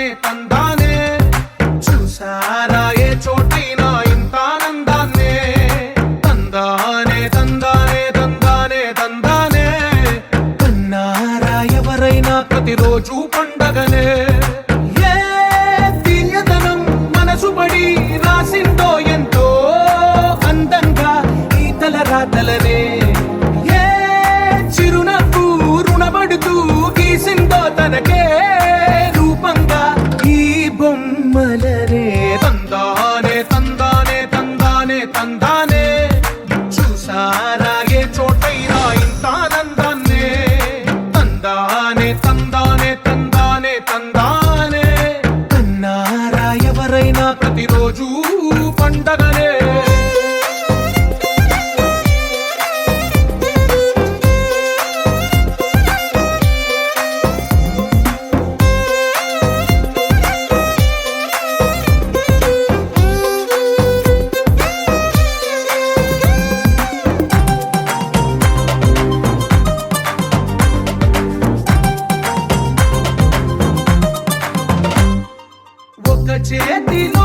తందానే తందానే చూసారా ఏ చోటైనా ఇంత ఆనందాన్నే తందానే తందానే తందానే తందానే కన్నారా ఎవరైనా ప్రతిరోజు పండగనే ఏ తీయదనం మనసు పడి రాసిందో ఎంతో అందంగా ఈ తలరాతలనే ఏ చిరునవ్వు రుణపడుతూ గీసిందో తనకే రూపంగా ఈ బొమ్మలనే తందానే తందానే తందానే తందానే చూసారా ఏ చోటైనా ఇంత ఆనందాన్నే తందానే తందానే తందానే తందానే కన్నారా ఎవరైనా ప్రతిరోజు పండగనే ఒక చేతిలో